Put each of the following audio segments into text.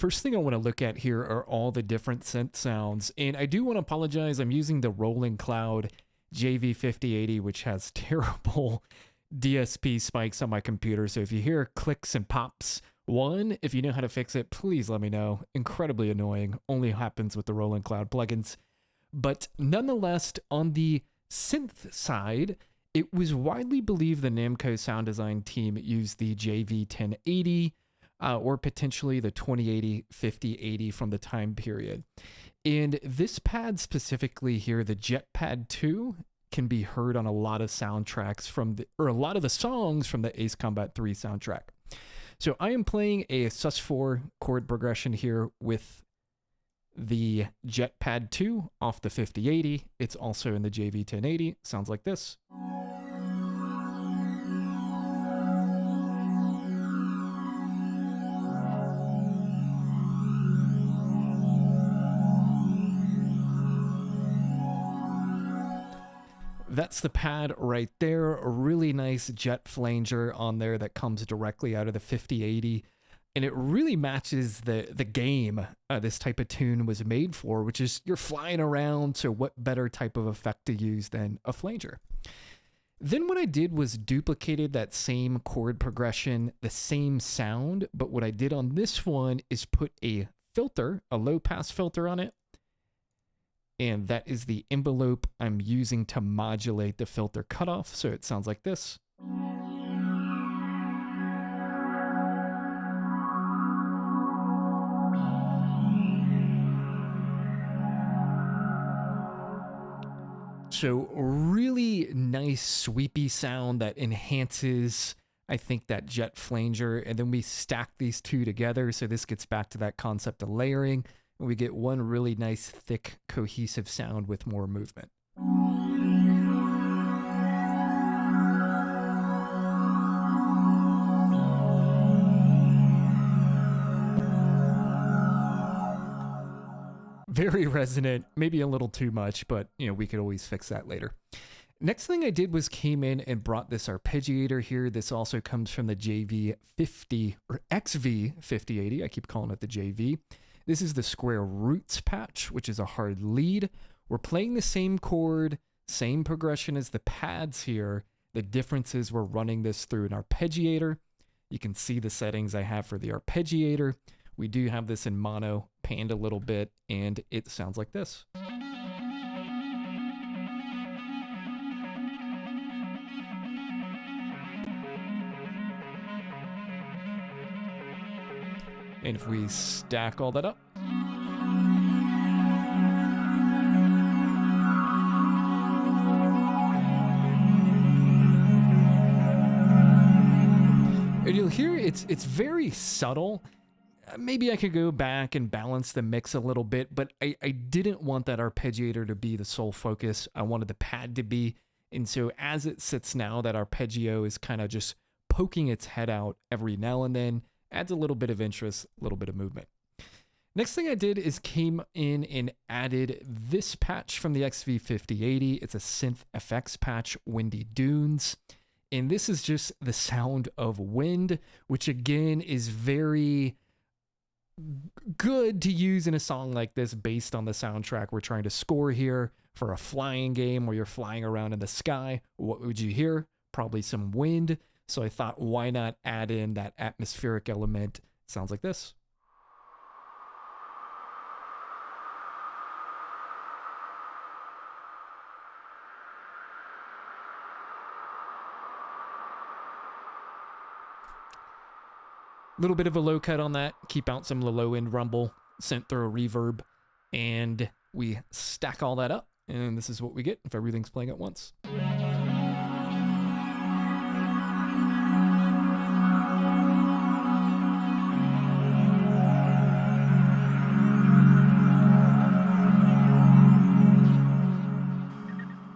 first thing I want to look at here are all the different synth sounds. And I do want to apologize. I'm using the Rolling Cloud JV5080, which has terrible DSP spikes on my computer. So if you hear clicks and pops, one, if you know how to fix it, please let me know. Incredibly annoying. Only happens with the Rolling Cloud plugins. But nonetheless, on the synth side, it was widely believed the Namco sound design team used the JV1080 or potentially the 2080 5080 from the time period. And this pad specifically here, the Jet Pad 2, can be heard on a lot of soundtracks or a lot of the songs from the Ace Combat 3 soundtrack. So I am playing a sus4 chord progression here with the Jet Pad 2 off the 5080. It's also in the JV1080. Sounds like this. That's the pad right there. A really nice jet flanger on there that comes directly out of the 5080. And it really matches the game this type of tune was made for, which is you're flying around. So what better type of effect to use than a flanger? Then what I did was duplicated that same chord progression, the same sound. But what I did on this one is put a filter, a low pass filter on it. And that is the envelope I'm using to modulate the filter cutoff. So it sounds like this. So really nice sweepy sound that enhances, I think, that jet flanger. And then we stack these two together. So this gets back to that concept of layering. And we get one really nice, thick, cohesive sound with more movement. Very resonant, maybe a little too much, but we could always fix that later. Next thing I did was came in and brought this arpeggiator here. This also comes from the JV50 or XV5080. I keep calling it the JV. This is the square roots patch, which is a hard lead. We're playing the same chord, same progression as the pads here. The difference is we're running this through an arpeggiator. You can see the settings I have for the arpeggiator. We do have this in mono, panned a little bit, and it sounds like this. And if we stack all that up, and you'll hear it's very subtle. Maybe I could go back and balance the mix a little bit, but I didn't want that arpeggiator to be the sole focus. I wanted the pad to be. And so as it sits now, that arpeggio is kind of just poking its head out every now and then, adds a little bit of interest, a little bit of movement. Next thing I did is came in and added this patch from the XV5080. It's a Synth FX patch, Windy Dunes. And this is just the sound of wind, which again is very good to use in a song like this based on the soundtrack we're trying to score here for a flying game where you're flying around in the sky. What would you hear? Probably some wind. So I thought, why not add in that atmospheric element? It sounds like this. Little bit of a low cut on that, keep out some low end rumble, sent through a reverb, and we stack all that up, and this is what we get if everything's playing at once.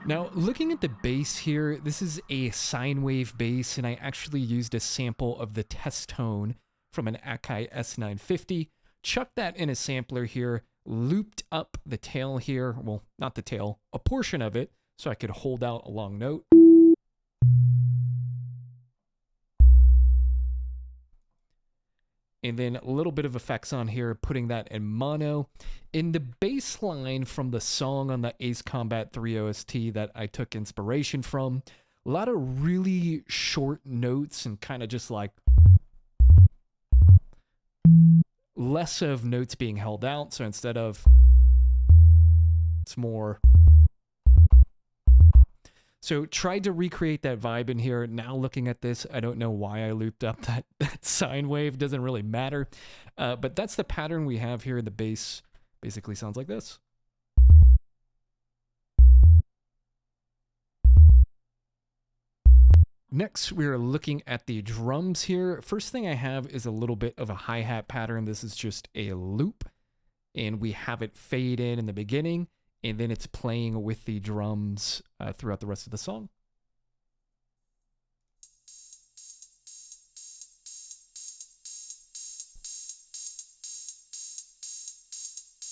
Now, looking at the bass here, this is a sine wave bass, and I actually used a sample of the test tone from an Akai S950, chucked that in a sampler here, looped up the tail here, well, not the tail, a portion of it, so I could hold out a long note. and then a little bit of effects on here, putting that in mono. In the bass line from the song on the Ace Combat 3 OST that I took inspiration from, a lot of really short notes and kind of just like less of notes being held out. So instead of, it's more. So tried to recreate that vibe in here. Now looking at this, I don't know why I looped up that sine wave. Doesn't really matter. But that's the pattern we have here. The bass basically sounds like this. Next, we're looking at the drums here. First thing I have is a little bit of a hi-hat pattern. This is just a loop, and we have it fade in the beginning, and then it's playing with the drums throughout the rest of the song.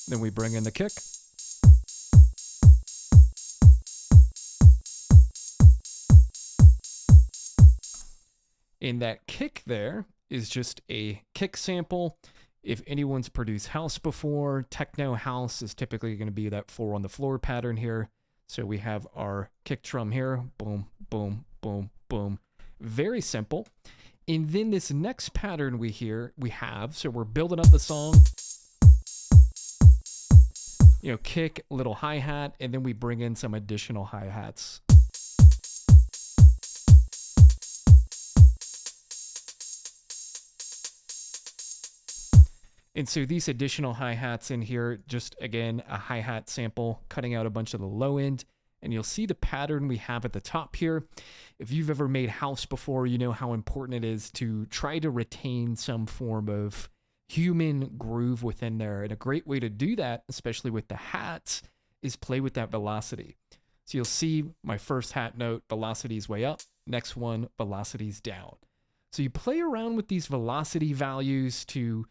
Then we bring in the kick. And that kick there is just a kick sample. If anyone's produced house before, techno house is typically going to be that 4 on the floor pattern here. So we have our kick drum here. Boom, boom, boom, boom. Very simple. And then this next pattern we have, so we're building up the song. You know, kick, little hi-hat, and then we bring in some additional hi-hats. And so these additional hi-hats in here, just again, a hi-hat sample, cutting out a bunch of the low end. And you'll see the pattern we have at the top here. If you've ever made house before, you know how important it is to try to retain some form of human groove within there. And a great way to do that, especially with the hats, is play with that velocity. So you'll see my first hat note, velocity's way up. Next one, velocity's down. So you play around with these velocity values to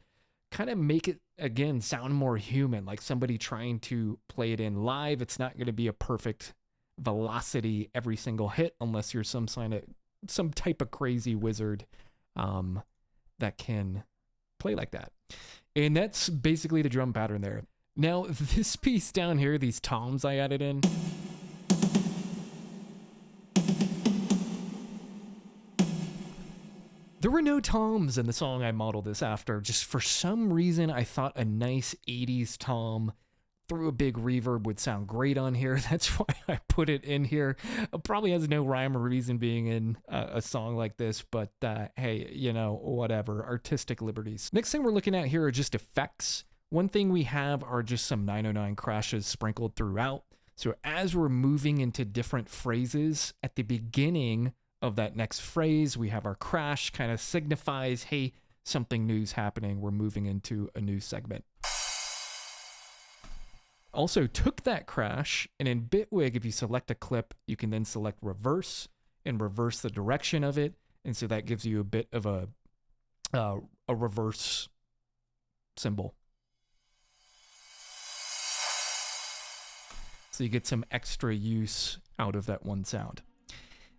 kind of make it, again, sound more human, like somebody trying to play it in live. It's not going to be a perfect velocity every single hit unless you're some type of crazy wizard that can play like that. And that's basically the drum pattern there. Now, this piece down here, these toms I added in, there were no toms in the song I modeled this after. Just for some reason, I thought a nice 80s tom through a big reverb would sound great on here. That's why I put it in here. It probably has no rhyme or reason being in a song like this, but hey, you know, whatever, artistic liberties. Next thing we're looking at here are just effects. One thing we have are just some 909 crashes sprinkled throughout. So as we're moving into different phrases, at the beginning of that next phrase, we have our crash, kind of signifies, hey, something new's happening. We're moving into a new segment. Also took that crash, and in Bitwig, if you select a clip, you can then select reverse and reverse the direction of it. And so that gives you a bit of a reverse symbol. So you get some extra use out of that one sound.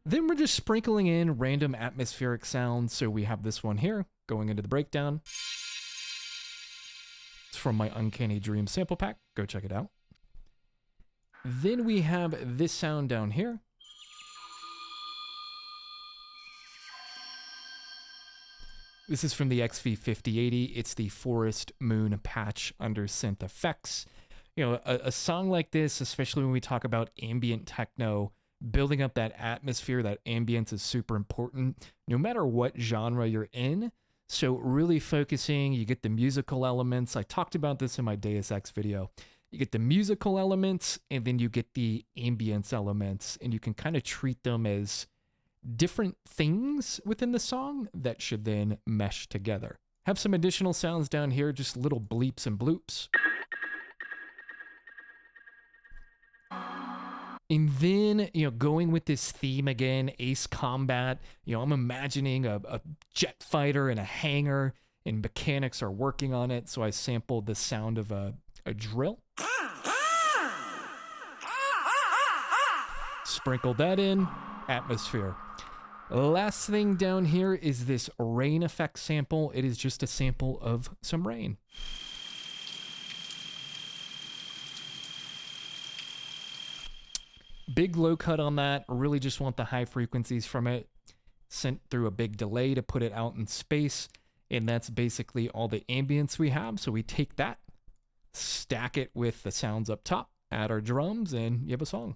Then we're just sprinkling in random atmospheric sounds. So we have this one here going into the breakdown. It's from my Uncanny Dream sample pack. Go check it out. Then we have this sound down here. This is from the XV5080. It's the Forest Moon patch under Synth Effects. You know, a song like this, especially when we talk about ambient techno, building up that atmosphere, that ambience is super important, no matter what genre you're in. So really focusing, you get the musical elements. I talked about this in my Deus Ex video. You get the musical elements, and then you get the ambience elements, and you can kind of treat them as different things within the song that should then mesh together. Have some additional sounds down here, just little bleeps and bloops. And then, you know, going with this theme again, Ace Combat, you know, I'm imagining a jet fighter in a hangar, and mechanics are working on it. So I sampled the sound of a drill. Sprinkled that in, atmosphere. Last thing down here is this rain effect sample. It is just a sample of some rain. Big low cut on that. Really just want the high frequencies from it sent through a big delay to put it out in space. And that's basically all the ambience we have. So we take that, stack it with the sounds up top, add our drums, and you have a song.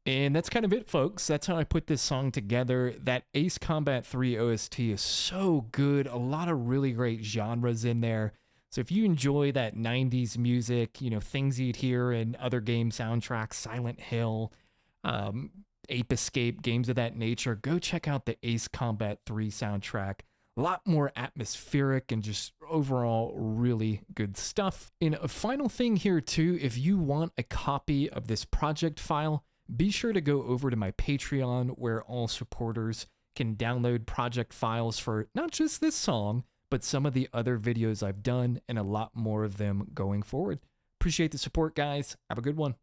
And that's kind of it, folks. That's how I put this song together. That Ace Combat 3 OST is so good. A lot of really great genres in there. So if you enjoy that 90s music, you know, things you'd hear in other game soundtracks, Silent Hill, Ape Escape, games of that nature, go check out the Ace Combat 3 soundtrack. A lot more atmospheric and just overall really good stuff. And a final thing here too, if you want a copy of this project file, be sure to go over to my Patreon where all supporters can download project files for not just this song, but some of the other videos I've done and a lot more of them going forward. Appreciate the support, guys. Have a good one.